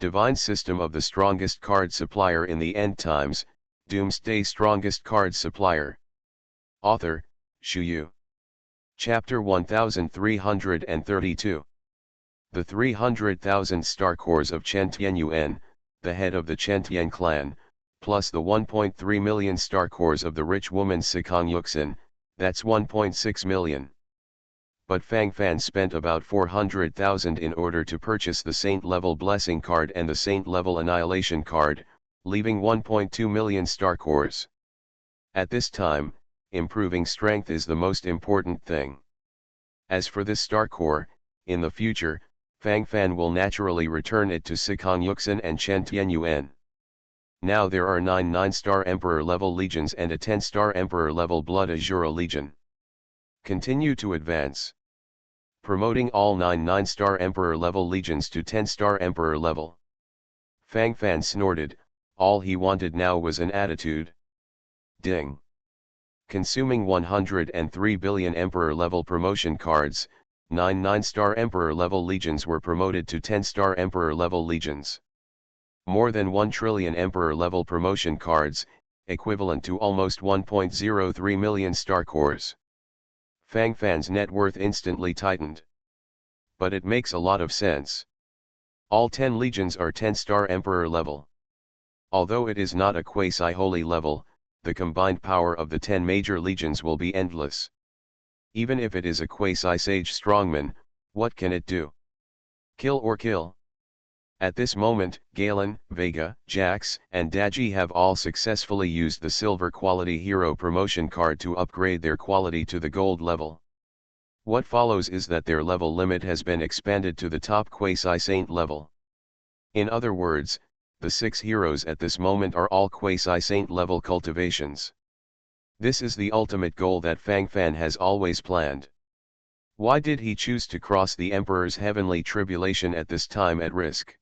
Divine system of the strongest card supplier in the end times, Doomsday strongest card supplier. Author, Shu Yu. Chapter 1332. The 300,000 star cores of Chen Tianyuan, the head of the Chen Tian clan, plus the 1.3 million star cores of the rich woman Sikong Yuxin, that's 1.6 million. But Fang Fan spent about 400,000 in order to purchase the Saint level Blessing card and the Saint level Annihilation card, leaving 1.2 million star cores. At this time, improving strength is the most important thing. As for this star core, in the future, Fang Fan will naturally return it to Sikong Yuxin and Chen Tianyuan. Now there are 9 9-star Emperor level legions and a 10-star Emperor level Blood Azura legion. Continue to advance. Promoting all 9 9-star Emperor level legions to 10-star Emperor level. Fang Fan snorted, all he wanted now was an attitude. Ding. Consuming 103 billion Emperor level promotion cards, 9 9-star Emperor level legions were promoted to 10-star Emperor level legions. More than 1 trillion Emperor level promotion cards, equivalent to almost 1.03 million star cores. Fang Fan's net worth instantly tightened. But it makes a lot of sense. All 10 legions are 10-star Emperor level. Although it is not a quasi-holy level, the combined power of the 10 major legions will be endless. Even if it is a quasi-sage strongman, what can it do? Kill or kill? At this moment, Galen, Vega, Jax, and Daji have all successfully used the silver quality hero promotion card to upgrade their quality to the gold level. What follows is that their level limit has been expanded to the top quasi-saint level. In other words, the 6 heroes at this moment are all quasi-saint level cultivations. This is the ultimate goal that Fang Fan has always planned. Why did he choose to cross the Emperor's heavenly tribulation at this time at risk?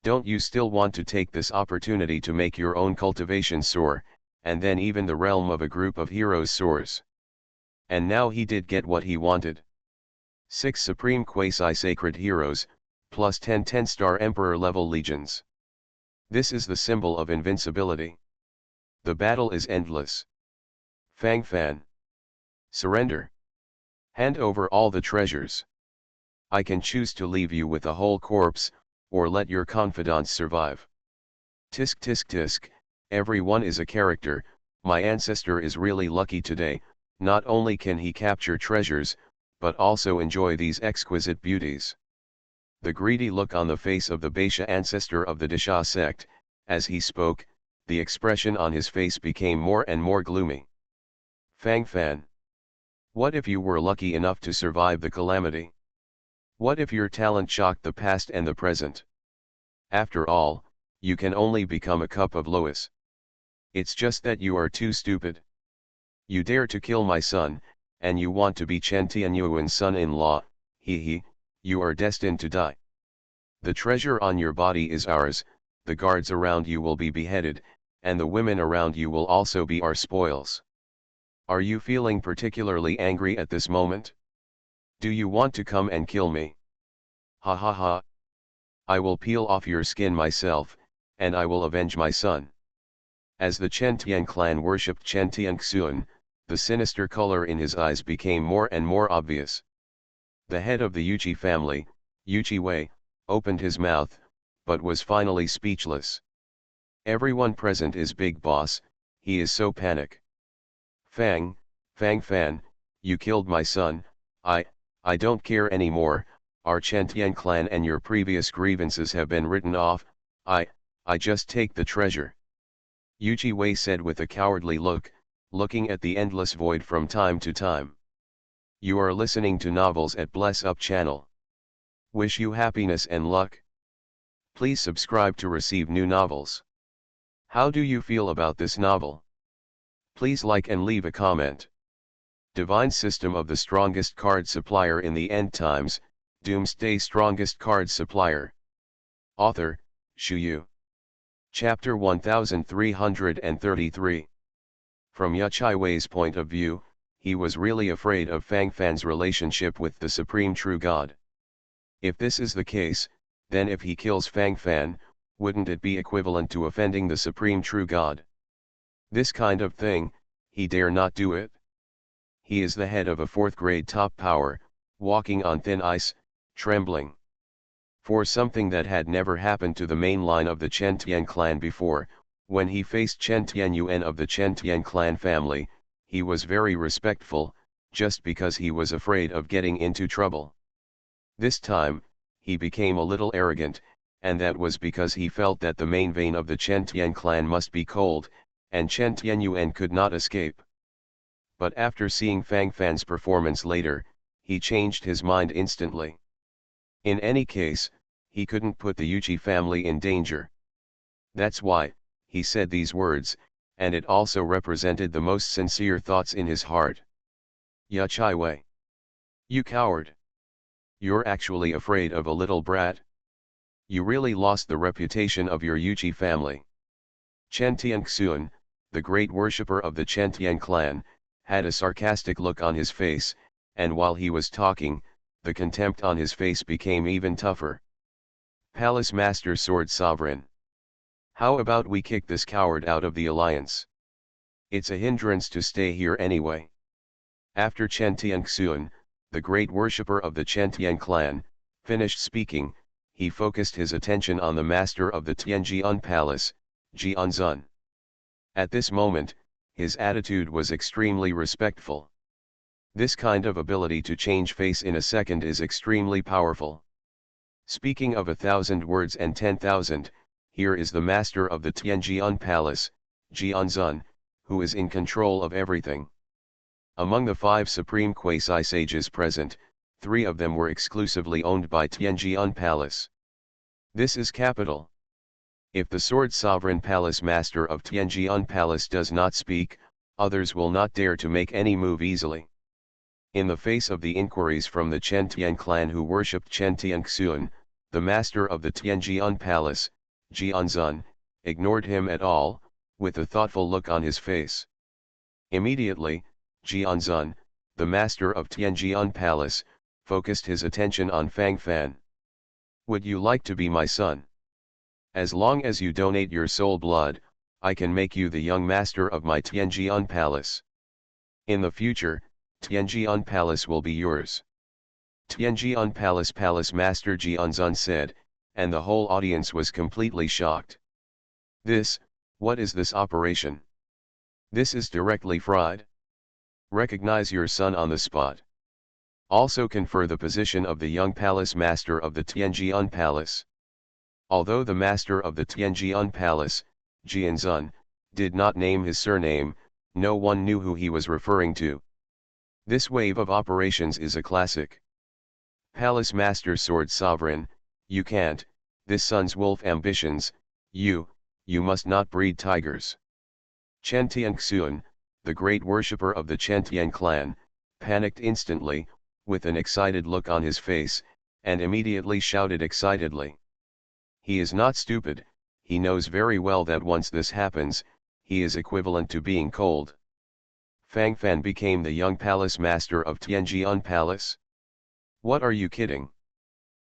Don't you still want to take this opportunity to make your own cultivation soar, and then even the realm of a group of heroes soars? And now he did get what he wanted. 6 supreme quasi-sacred heroes, plus 10 10-star Emperor level legions. This is the symbol of invincibility. The battle is endless. Fang Fan. Surrender. Hand over all the treasures. I can choose to leave you with a whole corpse, or let your confidants survive. Tisk tisk tisk, everyone is a character. My ancestor is really lucky today. Not only can he capture treasures, but also enjoy these exquisite beauties. The greedy look on the face of the Baisha ancestor of the Disha sect, as he spoke, the expression on his face became more and more gloomy. Fang Fan. What if you were lucky enough to survive the calamity? What if your talent shocked the past and the present? After all, you can only become a cup of Lois. It's just that you are too stupid. You dare to kill my son, and you want to be Chen Tianyuan's son-in-law, you are destined to die. The treasure on your body is ours, the guards around you will be beheaded, and the women around you will also be our spoils. Are you feeling particularly angry at this moment? Do you want to come and kill me? Ha ha ha. I will peel off your skin myself, and I will avenge my son. As the Chen Tian clan worshipped Chen Tianxuan, the sinister color in his eyes became more and more obvious. The head of the Yuchi family, Yuchi Wei, opened his mouth, but was finally speechless. Everyone present is Big Boss, he is so panic. Fang Fan, you killed my son. I don't care anymore, our Chen Tian clan and your previous grievances have been written off. I just take the treasure. Yuchi Wei said with a cowardly look, looking at the endless void from time to time. You are listening to novels at Bless Up channel. Wish you happiness and luck. Please subscribe to receive new novels. How do you feel about this novel? Please like and leave a comment. Divine system of the strongest card supplier in the end times, Doomsday strongest card supplier. Author, Shu Yu. Chapter 1333. From Yuchi Wei's point of view, he was really afraid of Fang Fan's relationship with the Supreme True God. If this is the case, then if he kills Fang Fan, wouldn't it be equivalent to offending the supreme true God? This kind of thing, he dare not do it. He is the head of a 4th grade top power, walking on thin ice, trembling. For something that had never happened to the main line of the Chen Tian clan before, when he faced Chen Tianyuan of the Chen Tian clan family, he was very respectful, just because he was afraid of getting into trouble. This time, he became a little arrogant, and that was because he felt that the main vein of the Chen Tian clan must be cold, and Chen Tianyuan could not escape. But after seeing Fang Fan's performance later, he changed his mind instantly. In any case, he couldn't put the Yuchi family in danger. That's why, he said these words, and it also represented the most sincere thoughts in his heart. Ya Chai Wei. You coward. You're actually afraid of a little brat? You really lost the reputation of your Yuchi family. Chen Tianxuan, the great worshipper of the Chen Tian clan, had a sarcastic look on his face, and while he was talking, the contempt on his face became even tougher. Palace Master Sword Sovereign. How about we kick this coward out of the alliance? It's a hindrance to stay here anyway. After Chen Tianxuan, the great worshipper of the Chen Tian clan, finished speaking, he focused his attention on the master of the Tianjian Palace, Jianzun. At this moment, his attitude was extremely respectful. This kind of ability to change face in a second is extremely powerful. Speaking of 1,000 words and 10,000, here is the master of the Tianjian Palace, Jianzun, who is in control of everything. Among the 5 supreme quasi-sages present, 3 of them were exclusively owned by Tianjian Palace. This is capital. If the Sword Sovereign Palace Master of Tianjian Palace does not speak, others will not dare to make any move easily. In the face of the inquiries from the Chen Tian clan who worshipped Chen Tianxuan, the master of the Tianjian Palace, Jianzun, ignored him at all, with a thoughtful look on his face. Immediately, Jianzun, the master of Tianjian Palace, focused his attention on Fang Fan. Would you like to be my son? As long as you donate your soul blood, I can make you the young master of my Tianjian Palace. In the future, Tianjian Palace will be yours. Tianjian Palace Master Jianzun said, and the whole audience was completely shocked. What is this operation? This is directly fried. Recognize your son on the spot. Also confer the position of the young palace master of the Tianjian Palace. Although the master of the Tianjian Palace, Jianzun, did not name his surname, no one knew who he was referring to. This wave of operations is a classic. Palace Master Sword Sovereign, you can't, this son's wolf ambitions, you must not breed tigers. Chen Tianxuan, the great worshipper of the Chen Tian clan, panicked instantly, with an excited look on his face, and immediately shouted excitedly. He is not stupid, he knows very well that once this happens, he is equivalent to being cold. Fang Fan became the young palace master of Tianjian Palace? What are you kidding?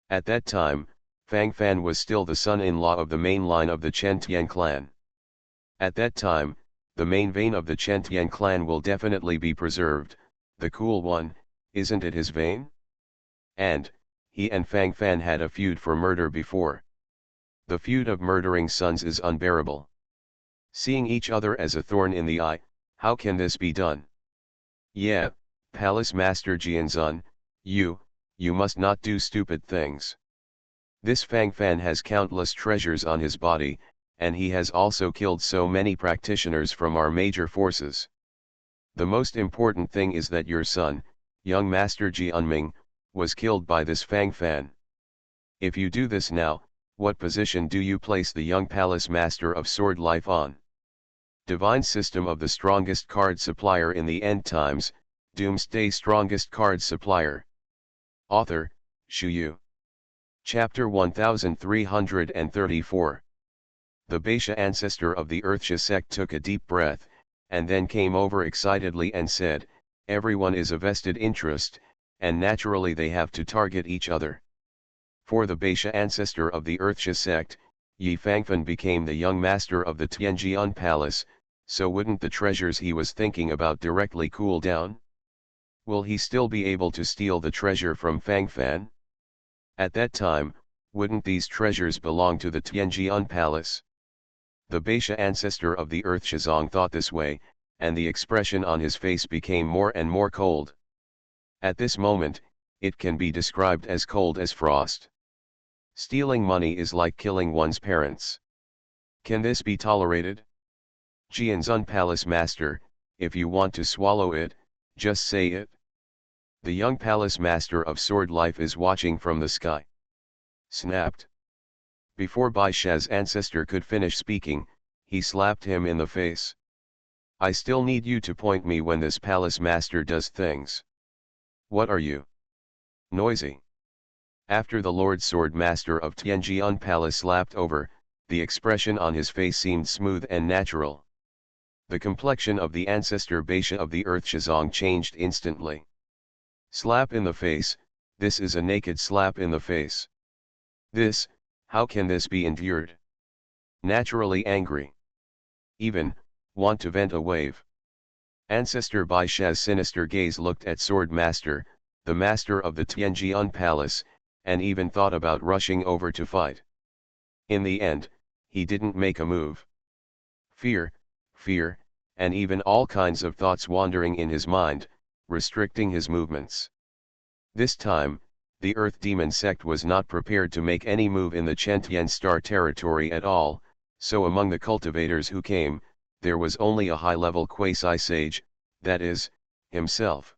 At that time, Fang Fan was still the son-in-law of the main line of the Chen Tian clan. At that time, the main vein of the Chen Tian clan will definitely be preserved, the cool one, isn't it his vein? And, he and Fang Fan had a feud for murder before. The feud of murdering sons is unbearable. Seeing each other as a thorn in the eye, how can this be done? Yeah, Palace Master Jianzun, you must not do stupid things. This Fang Fan has countless treasures on his body, and he has also killed so many practitioners from our major forces. The most important thing is that your son, young Master Jianming, was killed by this Fang Fan. If you do this now, what position do you place the young Palace Master of Sword Life on? Divine System of the Strongest Card Supplier in the End Times, Doomsday Strongest Card Supplier. Author, Shu Yu. Chapter 1334. The Baisha ancestor of the Earthsha sect took a deep breath, and then came over excitedly and said, everyone is a vested interest, and naturally they have to target each other. For the Beixia ancestor of the Earthxia sect, Yi Fangfan became the young master of the Tianjian Palace, so wouldn't the treasures he was thinking about directly cool down? Will he still be able to steal the treasure from Fangfan? At that time, wouldn't these treasures belong to the Tianjian Palace? The Beixia ancestor of the Earth Shizong thought this way, and the expression on his face became more and more cold. At this moment, it can be described as cold as frost. Stealing money is like killing one's parents. Can this be tolerated? Jianzun Palace Master, if you want to swallow it, just say it. The young Palace Master of Sword Life is watching from the sky. Snapped. Before Baisha's ancestor could finish speaking, he slapped him in the face. I still need you to point me when this Palace Master does things. What are you? Noisy. After the Lord Sword Master of Tianjian Palace slapped over, the expression on his face seemed smooth and natural. The complexion of the ancestor Beixia of the Earth Shizong changed instantly. Slap in the face, this is a naked slap in the face. This, how can this be endured? Naturally angry. Even, want to vent a wave. Ancestor Baisha's sinister gaze looked at Sword Master, the master of the Tianjian Palace, and even thought about rushing over to fight. In the end, he didn't make a move. Fear, and even all kinds of thoughts wandering in his mind, restricting his movements. This time, the Earth Demon sect was not prepared to make any move in the Chentian Star territory at all, so among the cultivators who came, there was only a high-level quasi-sage, that is, himself.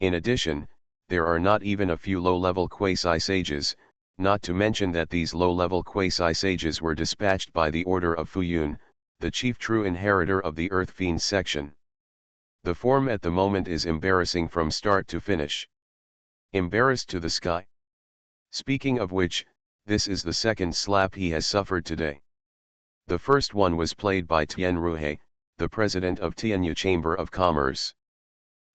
In addition, there are not even a few low-level quasi-sages, not to mention that these low-level quasi-sages were dispatched by the order of Fuyun, the chief true inheritor of the Earth Fiend section. The form at the moment is embarrassing from start to finish. Embarrassed to the sky. Speaking of which, this is the second slap he has suffered today. The first one was played by Tian Ruhe, the president of Tianyu Chamber of Commerce.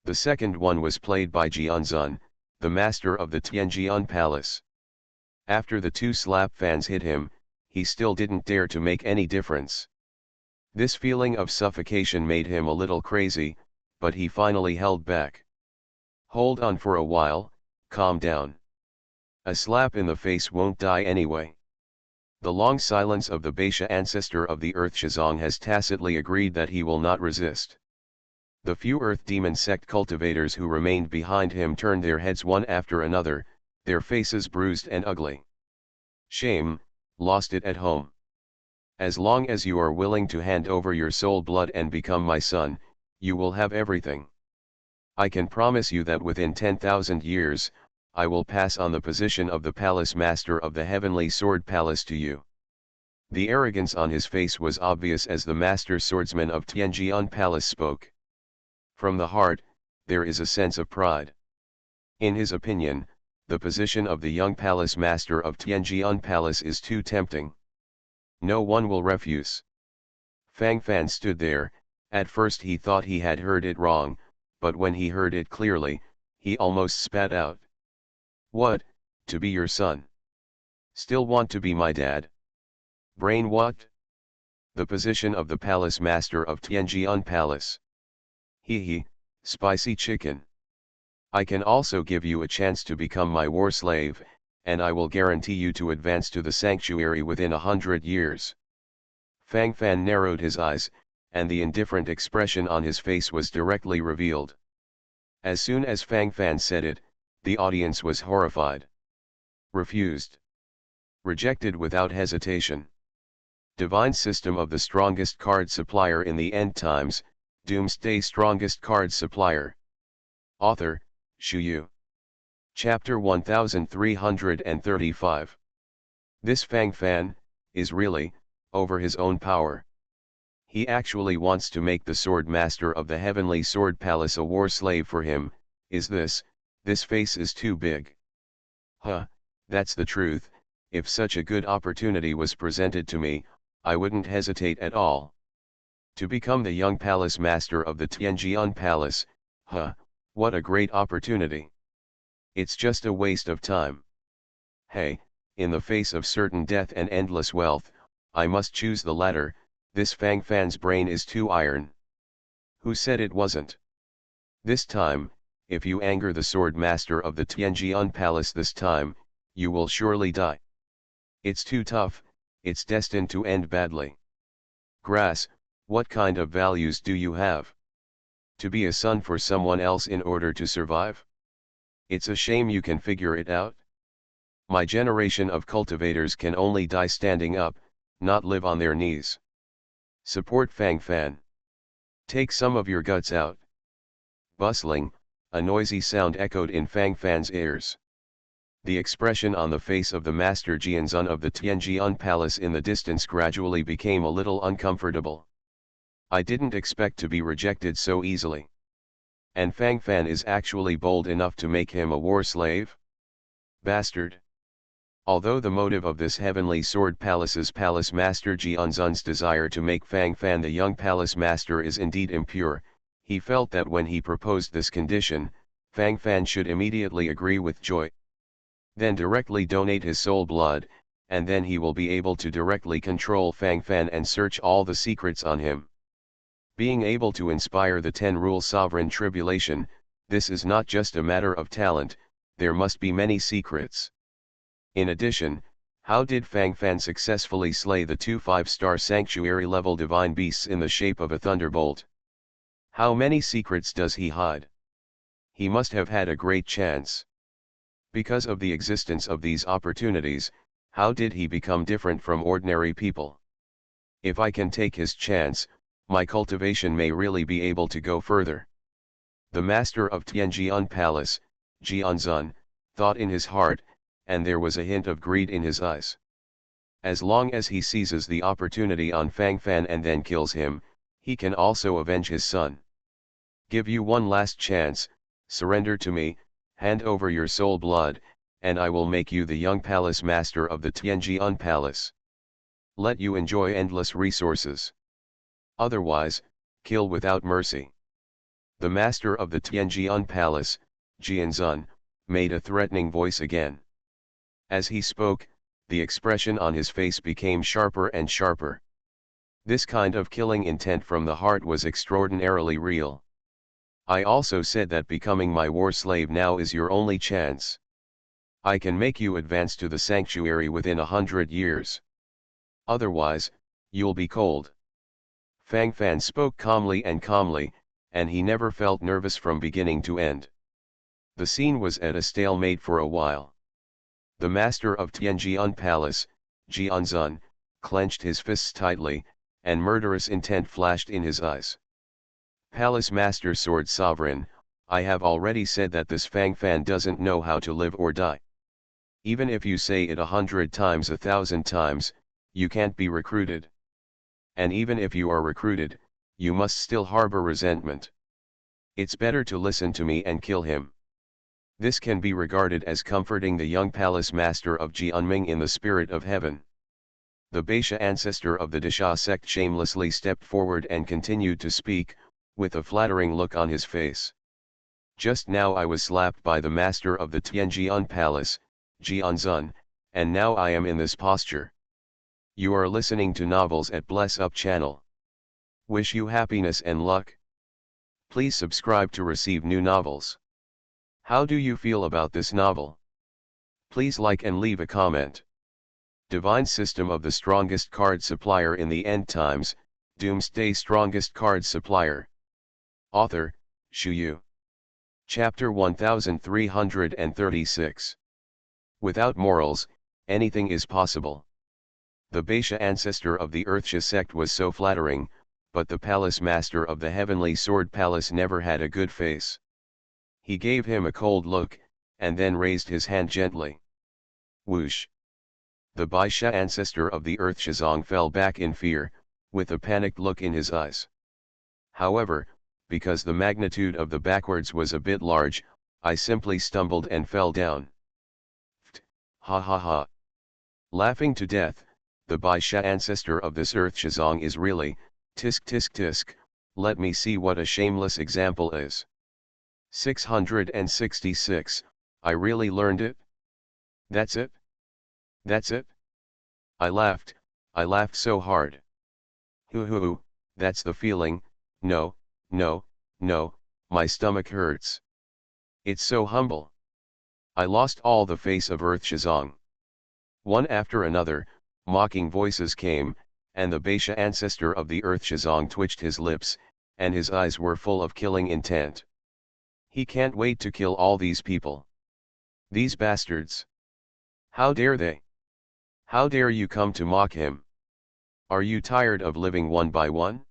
The second one was played by Jianzun, the master of the Tianjian Palace. After the two slap fans hit him, he still didn't dare to make any difference. This feeling of suffocation made him a little crazy, but he finally held back. Hold on for a while, calm down. A slap in the face won't die anyway. The long silence of the Beixia ancestor of the Earth Shizong has tacitly agreed that he will not resist. The few Earth Demon sect cultivators who remained behind him turned their heads one after another, their faces bruised and ugly. Shame, lost it at home. As long as you are willing to hand over your soul blood and become my son, you will have everything. I can promise you that within 10,000 years, I will pass on the position of the Palace Master of the Heavenly Sword Palace to you. The arrogance on his face was obvious as the Master Swordsman of Tianjian Palace spoke. From the heart, there is a sense of pride. In his opinion, the position of the young Palace Master of Tianjian Palace is too tempting. No one will refuse. Fang Fan stood there. At first he thought he had heard it wrong, but when he heard it clearly, he almost spat out. What, to be your son? Still want to be my dad? Brain what? The position of the Palace Master of Tianjian Palace. Hee, spicy chicken. I can also give you a chance to become my war slave, and I will guarantee you to advance to the sanctuary within 100 years. Fang Fan narrowed his eyes, and the indifferent expression on his face was directly revealed. As soon as Fang Fan said it, the audience was horrified. Refused. Rejected without hesitation. Divine system of the strongest card supplier in the end times, Doomsday strongest card supplier. Author, Shu Yu. Chapter 1335. This Fang Fan, is really, over his own power. He actually wants to make the Sword Master of the Heavenly Sword Palace a war slave for him. Is this face is too big. Huh, that's the truth. If such a good opportunity was presented to me, I wouldn't hesitate at all. To become the young Palace Master of the Tianjian Palace, what a great opportunity. It's just a waste of time. Hey, in the face of certain death and endless wealth, I must choose the latter. This Fang Fan's brain is too iron. Who said it wasn't? This time, if you anger the sword master of the Tianjian Palace this time, you will surely die. It's too tough, it's destined to end badly. Grass, what kind of values do you have? To be a son for someone else in order to survive? It's a shame you can figure it out. My generation of cultivators can only die standing up, not live on their knees. Support Fang Fan. Take some of your guts out. Bustling, a noisy sound echoed in Fang Fan's ears. The expression on the face of the master Jianzun of the Tianjian Palace in the distance gradually became a little uncomfortable. I didn't expect to be rejected so easily. And Fang Fan is actually bold enough to make him a war slave? Bastard. Although the motive of this heavenly sword palace's palace master Jianzun's desire to make Fang Fan the young palace master is indeed impure, he felt that when he proposed this condition, Fang Fan should immediately agree with joy. Then directly donate his soul blood, and then he will be able to directly control Fang Fan and search all the secrets on him. Being able to inspire the 10-rule sovereign tribulation, this is not just a matter of talent, there must be many secrets. In addition, how did Fang Fan successfully slay the 2 5-star sanctuary-level divine beasts in the shape of a thunderbolt? How many secrets does he hide? He must have had a great chance. Because of the existence of these opportunities, how did he become different from ordinary people? If I can take his chance, my cultivation may really be able to go further. The master of Tianjian Palace, Jianzun, thought in his heart, and there was a hint of greed in his eyes. As long as he seizes the opportunity on Fang Fan and then kills him, he can also avenge his son. Give you one last chance, surrender to me, hand over your soul blood, and I will make you the young palace master of the Tianjian Palace. Let you enjoy endless resources. Otherwise, kill without mercy. The master of the Tianjian Palace, Jianzun, made a threatening voice again. As he spoke, the expression on his face became sharper and sharper. This kind of killing intent from the heart was extraordinarily real. I also said that becoming my war slave now is your only chance. I can make you advance to the sanctuary within 100 years. Otherwise, you'll be cold. Fang Fan spoke calmly, and he never felt nervous from beginning to end. The scene was at a stalemate for a while. The master of Tianjian Palace, Jianzun, clenched his fists tightly, and murderous intent flashed in his eyes. Palace Master Sword Sovereign, I have already said that this Fang Fan doesn't know how to live or die. Even if you say it 100 times, 1,000 times, you can't be recruited. And even if you are recruited, you must still harbor resentment. It's better to listen to me and kill him. This can be regarded as comforting the young palace master of Jianming in the spirit of heaven. The Baisha ancestor of the Disha sect shamelessly stepped forward and continued to speak, with a flattering look on his face. Just now I was slapped by the master of the Tianjian Palace, Jianzun, and now I am in this posture. You are listening to Novels at Bless Up channel. Wish you happiness and luck. Please subscribe to receive new novels. How do you feel about this novel? Please like and leave a comment. Divine System of the Strongest Card Supplier in the End Times, Doomsday Strongest Card Supplier. Author, Shu Yu. Chapter 1336. Without morals, anything is possible. The Baisha ancestor of the Earthsha sect was so flattering, but the palace master of the Heavenly Sword Palace never had a good face. He gave him a cold look, and then raised his hand gently. Whoosh! The Baisha ancestor of the Earth Shizong fell back in fear, with a panicked look in his eyes. However, because the magnitude of the backwards was a bit large, I simply stumbled and fell down. Ft! Ha ha ha! Laughing to death, the Baisha ancestor of this Earth Shizong is really, tisk tisk tisk, let me see what a shameless example is. 666, I really learned it? That's it? That's it? I laughed so hard. Hoo, that's the feeling, no, no, no, my stomach hurts. It's so humble. I lost all the face of Earth Shazong. One after another, mocking voices came, and the Beisha ancestor of the Earth Shazong twitched his lips, and his eyes were full of killing intent. He can't wait to kill all these people. These bastards. How dare they? How dare you come to mock him? Are you tired of living one by one?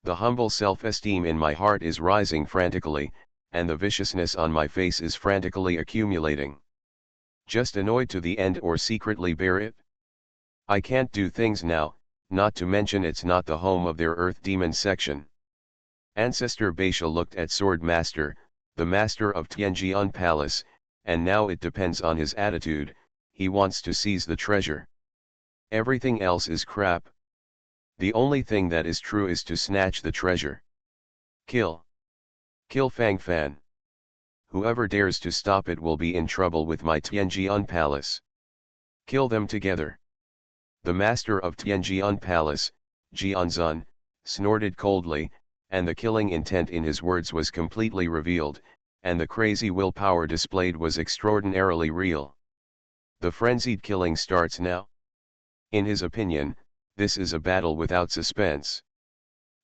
The humble self-esteem in my heart is rising frantically, and the viciousness on my face is frantically accumulating. Just annoyed to the end or secretly bear it? I can't do things now, not to mention it's not the home of their Earth Demon section. Ancestor Beisha looked at Sword Master, the master of Tianjian Palace, and now it depends on his attitude, he wants to seize the treasure. Everything else is crap. The only thing that is true is to snatch the treasure. Kill. Kill Fang Fan. Whoever dares to stop it will be in trouble with my Tianjian Palace. Kill them together. The master of Tianjian Palace, Jianzun, snorted coldly, and the killing intent in his words was completely revealed, and the crazy willpower displayed was extraordinarily real. The frenzied killing starts now. In his opinion, this is a battle without suspense.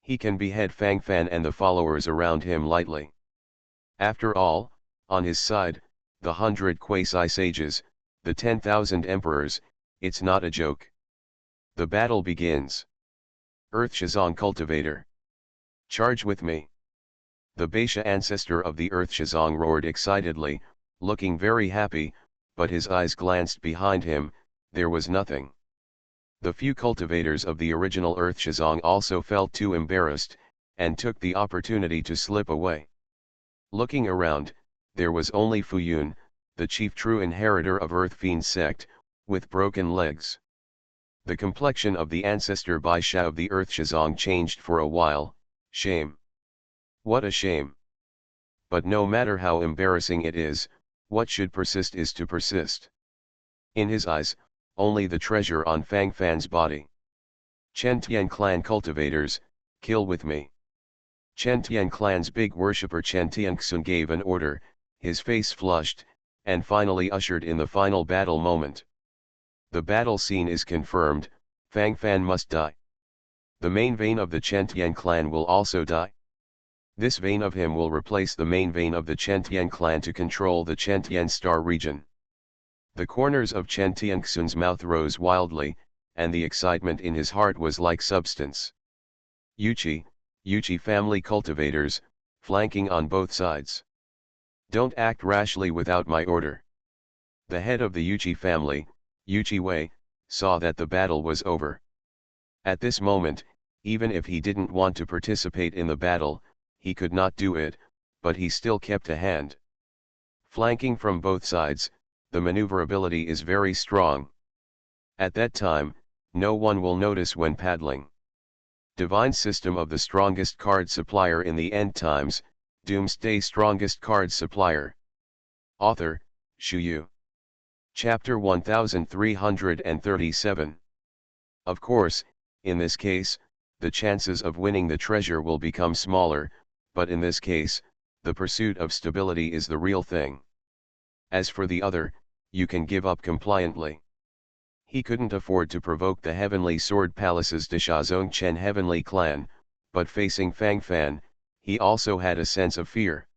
He can behead Fang Fan and the followers around him lightly. After all, on his side, the 100 quasi-sages, the 10,000 emperors, it's not a joke. The battle begins. Earth Shazong Cultivator. Charge with me. The Beisha ancestor of the Earth Shazong roared excitedly, looking very happy, but his eyes glanced behind him, there was nothing. The few cultivators of the original Earth Shazong also felt too embarrassed, and took the opportunity to slip away. Looking around, there was only Fuyun, the chief true inheritor of Earth Fiend sect, with broken legs. The complexion of the ancestor Baisha of the Earth Shazong changed for a while. Shame. What a shame. But no matter how embarrassing it is, what should persist is to persist. In his eyes, only the treasure on Fang Fan's body. Chen Tian clan cultivators, kill with me. Chen Tian clan's big worshipper Chen Tianxun gave an order, his face flushed, and finally ushered in the final battle moment. The battle scene is confirmed, Fang Fan must die. The main vein of the Chen Tian clan will also die. This vein of him will replace the main vein of the Chen Tian clan to control the Chen Tian star region. The corners of Chen Tianxun's mouth rose wildly, and the excitement in his heart was like substance. Yuchi family cultivators, flanking on both sides. Don't act rashly without my order. The head of the Yuchi family, Yuchi Wei, saw that the battle was over. At this moment, even if he didn't want to participate in the battle, he could not do it, but he still kept a hand. Flanking from both sides, the maneuverability is very strong. At that time, no one will notice when paddling. Divine System of the Strongest Card Supplier in the End Times, Doomsday Strongest Card Supplier. Author, Shu Yu. Chapter 1337. Of course, in this case, the chances of winning the treasure will become smaller, but in this case, the pursuit of stability is the real thing. As for the other, you can give up compliantly. He couldn't afford to provoke the Heavenly Sword Palace's Deshazong Chen Heavenly Clan, but facing Fang Fan, he also had a sense of fear.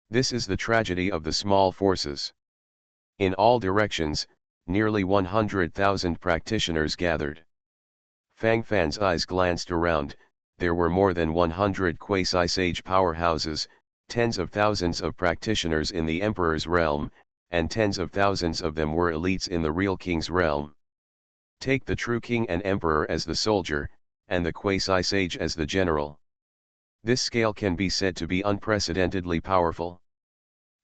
This is the tragedy of the small forces. In all directions, nearly 100,000 practitioners gathered. Fang Fan's eyes glanced around, there were more than 100 quasi-sage powerhouses, tens of thousands of practitioners in the Emperor's realm, and tens of thousands of them were elites in the real King's realm. Take the true King and Emperor as the soldier, and the quasi-sage as the general. This scale can be said to be unprecedentedly powerful.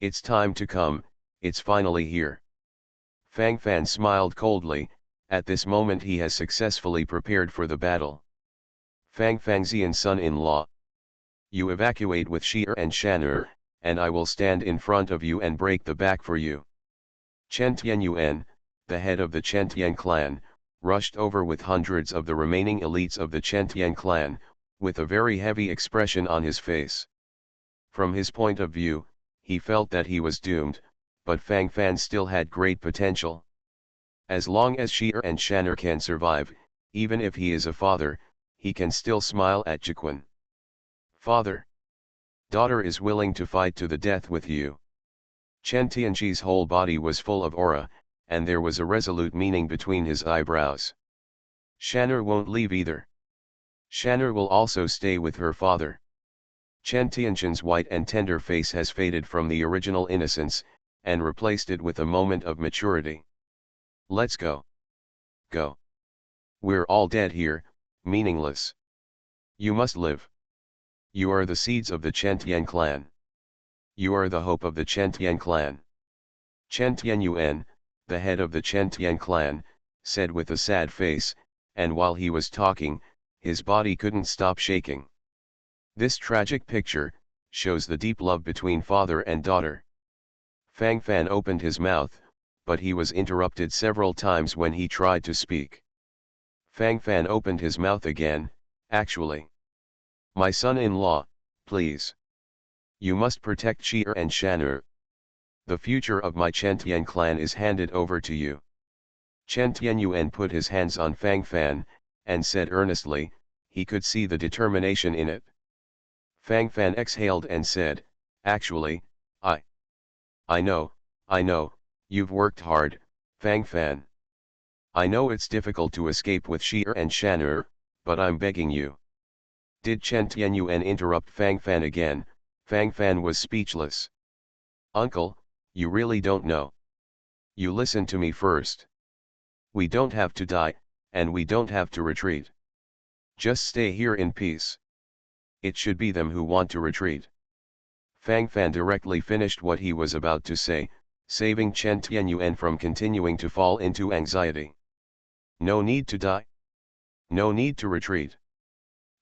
It's time to come, it's finally here. Fang Fan smiled coldly, at this moment he has successfully prepared for the battle. Fang Fangxian son-in-law. You evacuate with Shi'er and Shan'er, and I will stand in front of you and break the back for you. Chen Tianyuan, the head of the Chentian clan, rushed over with hundreds of the remaining elites of the Chentian clan, with a very heavy expression on his face. From his point of view, he felt that he was doomed, but Fang Fan still had great potential. As long as Shi and Shan'er can survive, even if he is a father, he can still smile at Jiquan. Father. Daughter is willing to fight to the death with you. Chen Tianqi's whole body was full of aura, and there was a resolute meaning between his eyebrows. Shan'er won't leave either. Shan'er will also stay with her father. Chen Tianqi's white and tender face has faded from the original innocence, and replaced it with a moment of maturity. Let's go. Go. We're all dead here, meaningless. You must live. You are the seeds of the Chentian clan. You are the hope of the Chentian clan. Chen Tianyuan, the head of the Chentian clan, said with a sad face, and while he was talking, his body couldn't stop shaking. This tragic picture shows the deep love between father and daughter. Fang Fan opened his mouth, but he was interrupted several times when he tried to speak. Fang Fan opened his mouth again. Actually. My son-in-law, please. You must protect Shi and Shan'er. The future of my Chentian clan is handed over to you. Chen Tianyuan put his hands on Fang Fan, and said earnestly, he could see the determination in it. Fang Fan exhaled and said, actually, I know, you've worked hard, Fang Fan. I know it's difficult to escape with Shi and Shan'er, but I'm begging you. Did Chen Tianyuan interrupt Fang Fan again? Fang Fan was speechless. Uncle, you really don't know. You listen to me first. We don't have to die, and we don't have to retreat. Just stay here in peace. It should be them who want to retreat. Fang Fan directly finished what he was about to say, saving Chen Tianyuan from continuing to fall into anxiety. No need to die. No need to retreat.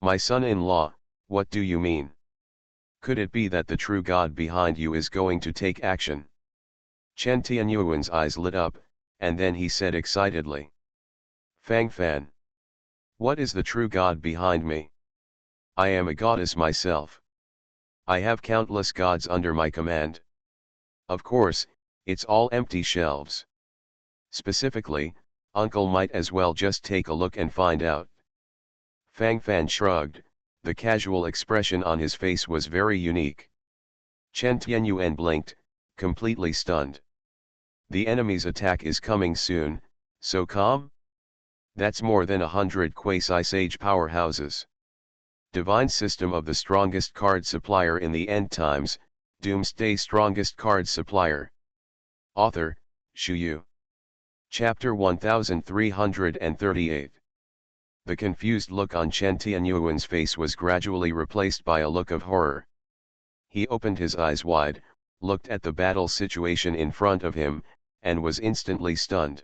My son-in-law, what do you mean? Could it be that the true God behind you is going to take action? Chen Tianyuan's eyes lit up, and then he said excitedly. Fang Fan. What is the true God behind me? I am a goddess myself. I have countless gods under my command. Of course, it's all empty shelves. Specifically, Uncle might as well just take a look and find out. Fang Fan shrugged, the casual expression on his face was very unique. Chen Tianyuan blinked, completely stunned. The enemy's attack is coming soon, so calm? That's more than 100 quasi-sage powerhouses. Divine system of the strongest card supplier in the end times, Doomsday strongest card supplier. Author, Shu Yu. Chapter 1338. The confused look on Chen Tianyuan's face was gradually replaced by a look of horror. He opened his eyes wide, looked at the battle situation in front of him, and was instantly stunned.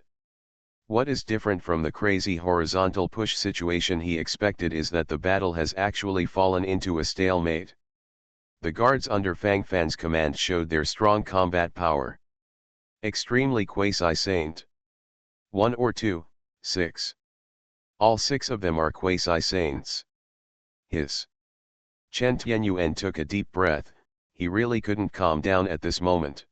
What is different from the crazy horizontal push situation he expected is that the battle has actually fallen into a stalemate. The guards under Fang Fan's command showed their strong combat power. Extremely quasi-saint. 1 or 2, 6. All 6 of them are quasi-saints. Hiss. Chen Tianyuan took a deep breath, he really couldn't calm down at this moment.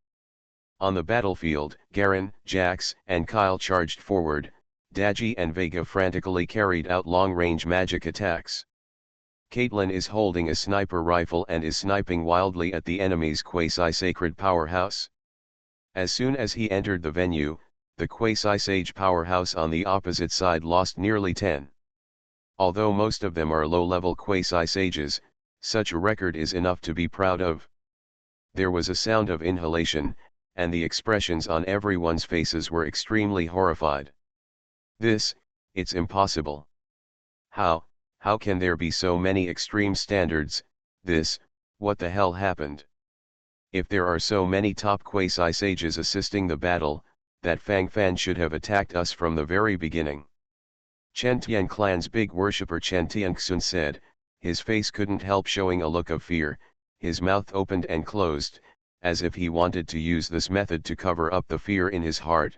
On the battlefield, Garen, Jax, and Kyle charged forward, Daji and Vega frantically carried out long-range magic attacks. Caitlyn is holding a sniper rifle and is sniping wildly at the enemy's quasi-sacred powerhouse. As soon as he entered the venue, the quasi-sage powerhouse on the opposite side lost nearly 10. Although most of them are low-level quasi-sages, such a record is enough to be proud of. There was a sound of inhalation, and the expressions on everyone's faces were extremely horrified. It's impossible. How can there be so many extreme standards? What the hell happened? If there are so many top quasi-sages assisting the battle, that Fang Fan should have attacked us from the very beginning. Chen Tian clan's big worshipper Chen Tianxun said, his face couldn't help showing a look of fear, his mouth opened and closed, as if he wanted to use this method to cover up the fear in his heart.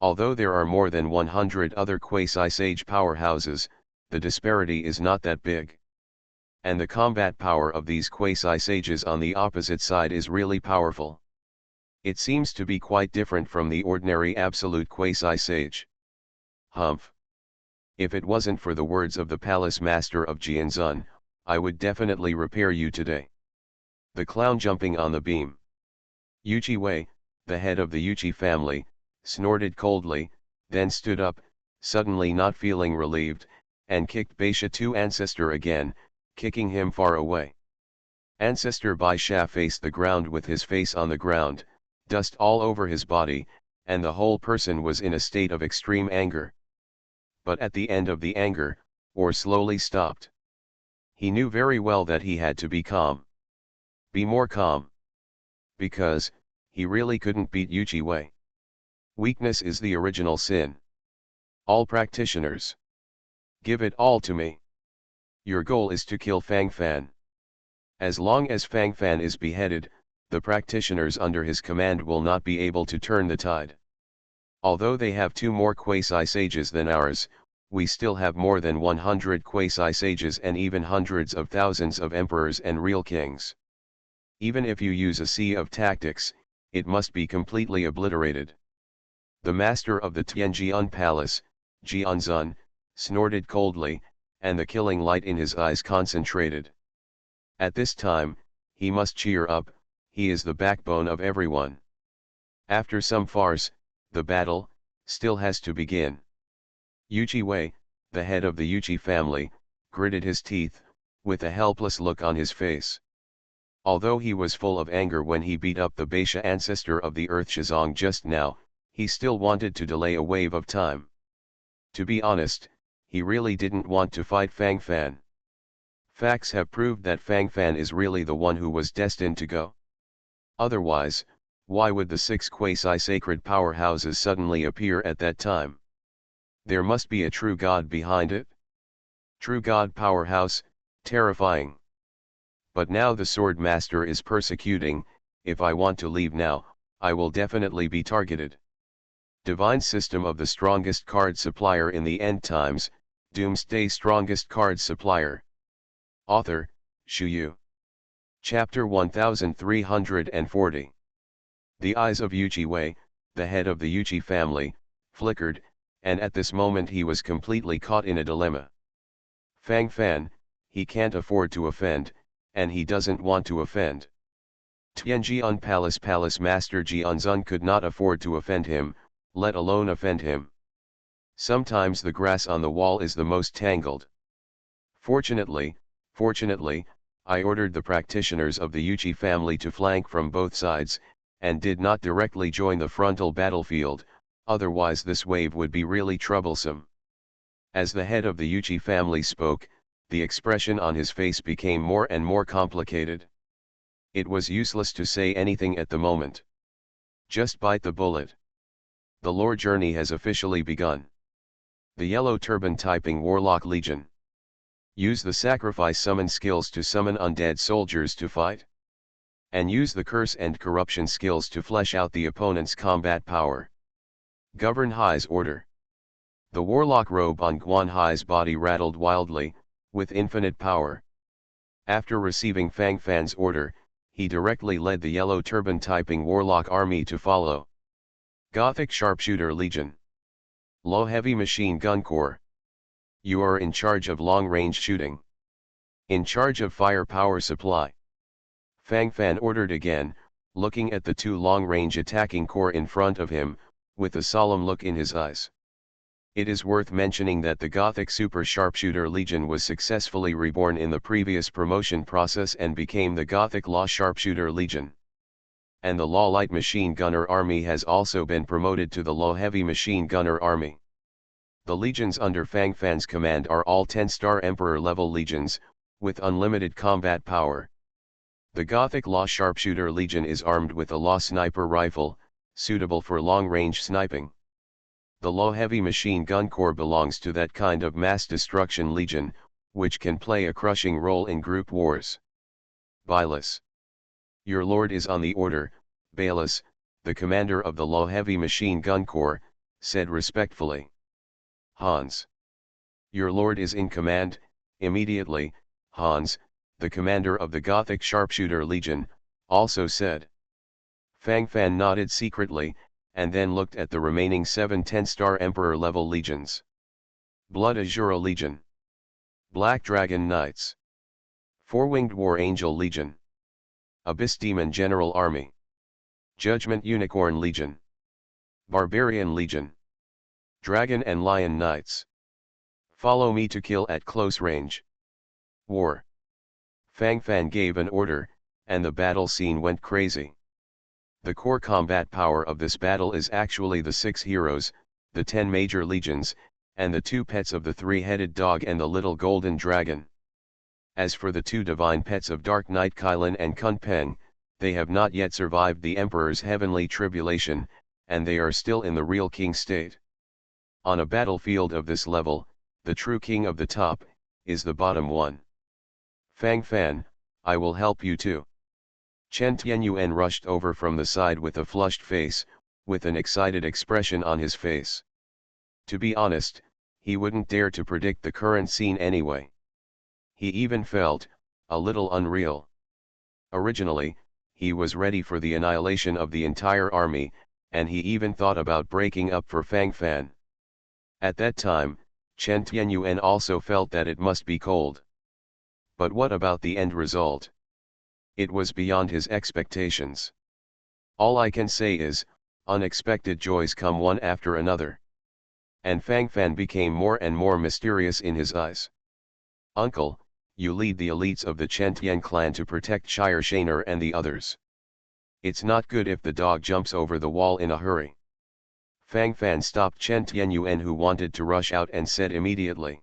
Although there are more than 100 other quasi-sage powerhouses, the disparity is not that big. And the combat power of these quasi-sages on the opposite side is really powerful. It seems to be quite different from the ordinary absolute quasi-sage. Humph. If it wasn't for the words of the palace master of Jianzun, I would definitely repair you today. The clown jumping on the beam. Yuchi Wei, the head of the Yuchi family, snorted coldly, then stood up, suddenly not feeling relieved, and kicked Baisha to Ancestor again, kicking him far away. Ancestor Baisha faced the ground with his face on the ground, dust all over his body, and the whole person was in a state of extreme anger. But at the end of the anger, or slowly stopped. He knew very well that he had to be calm. Be more calm. Because, he really couldn't beat Yuchi Wei. Weakness is the original sin. All practitioners. Give it all to me. Your goal is to kill Fang Fan. As long as Fang Fan is beheaded, the practitioners under his command will not be able to turn the tide. Although they have 2 more quasi-sages than ours, we still have more than 100 quasi-sages and even hundreds of thousands of emperors and real kings. Even if you use a sea of tactics, it must be completely obliterated. The master of the Tianjian palace, Jianzun, snorted coldly, and the killing light in his eyes concentrated. At this time, he must cheer up, he is the backbone of everyone. After some farce, the battle still has to begin. Yuchi Wei, the head of the Yuchi family, gritted his teeth, with a helpless look on his face. Although he was full of anger when he beat up the Baisha ancestor of the Earth Shizong just now, he still wanted to delay a wave of time. To be honest, he really didn't want to fight Fang Fan. Facts have proved that Fang Fan is really the one who was destined to go. Otherwise, why would the 6 quasi-sacred powerhouses suddenly appear at that time? There must be a true god behind it. True god powerhouse, terrifying. But now the sword master is persecuting, if I want to leave now, I will definitely be targeted. Divine System of the Strongest Card Supplier in the End Times, Doomsday Strongest Card Supplier. Author, Shu Yu. Chapter 1340. The eyes of Yuchi Wei, the head of the Yuchi family, flickered, and at this moment he was completely caught in a dilemma. Fang Fan, he can't afford to offend, and he doesn't want to offend. Tianjian Palace Master Jianzun could not afford to offend him, let alone offend him. Sometimes the grass on the wall is the most tangled. Fortunately, I ordered the practitioners of the Yuchi family to flank from both sides, and did not directly join the frontal battlefield, otherwise this wave would be really troublesome. As the head of the Yuchi family spoke, the expression on his face became more and more complicated. It was useless to say anything at the moment. Just bite the bullet. The lore journey has officially begun. The Yellow Turban Typing Warlock Legion. Use the sacrifice summon skills to summon undead soldiers to fight. And use the curse and corruption skills to flesh out the opponent's combat power. Govern Hai's order. The warlock robe on Guan Hai's body rattled wildly, with infinite power. After receiving Fang Fan's order, he directly led the Yellow Turban Typing Warlock army to follow. Gothic Sharpshooter Legion. Low Heavy Machine Gun Corps. You are in charge of long-range shooting. In charge of firepower supply. Fang Fan ordered again, looking at the 2 long-range attacking corps in front of him, with a solemn look in his eyes. It is worth mentioning that the Gothic Super Sharpshooter Legion was successfully reborn in the previous promotion process and became the Gothic Law Sharpshooter Legion. And the Law Light Machine Gunner Army has also been promoted to the Low Heavy Machine Gunner Army. The legions under Fang Fan's command are all 10-star Emperor-level legions, with unlimited combat power. The Gothic Law Sharpshooter Legion is armed with a Law Sniper Rifle, suitable for long-range sniping. The Low Heavy Machine Gun Corps belongs to that kind of mass destruction legion, which can play a crushing role in group wars. Bylus. Your lord is on the order, Balus, the commander of the Low Heavy Machine Gun Corps, said respectfully. Hans. Your lord is in command. Immediately, Hans, the commander of the Gothic Sharpshooter Legion, also said. Fang Fan nodded secretly, and then looked at the remaining 7 10-star Emperor-level legions. Blood Azura Legion. Black Dragon Knights. Four-Winged War Angel Legion. Abyss Demon General Army. Judgment Unicorn Legion. Barbarian Legion. Dragon and Lion Knights. Follow me to kill at close range. War. Fang Fan gave an order, and the battle scene went crazy. The core combat power of this battle is actually the 6 heroes, the 10 major legions, and the 2 pets of the 3-headed dog and the little golden dragon. As for the 2 divine pets of Dark Knight Kylan and Kun Peng, they have not yet survived the Emperor's heavenly tribulation, and they are still in the real king state. On a battlefield of this level, the true king of the top, is the bottom one. Fang Fan, I will help you too. Chen Tianyuan rushed over from the side with a flushed face, with an excited expression on his face. To be honest, he wouldn't dare to predict the current scene anyway. He even felt a little unreal. Originally, he was ready for the annihilation of the entire army, and he even thought about breaking up for Fang Fan. At that time, Chen Tianyuan also felt that it must be cold. But what about the end result? It was beyond his expectations. All I can say is, unexpected joys come one after another. And Fang Fan became more and more mysterious in his eyes. Uncle, you lead the elites of the Chen Tian clan to protect Shire Shaner and the others. It's not good if the dog jumps over the wall in a hurry. Fang Fan stopped Chen Tianyuan, who wanted to rush out, and said immediately.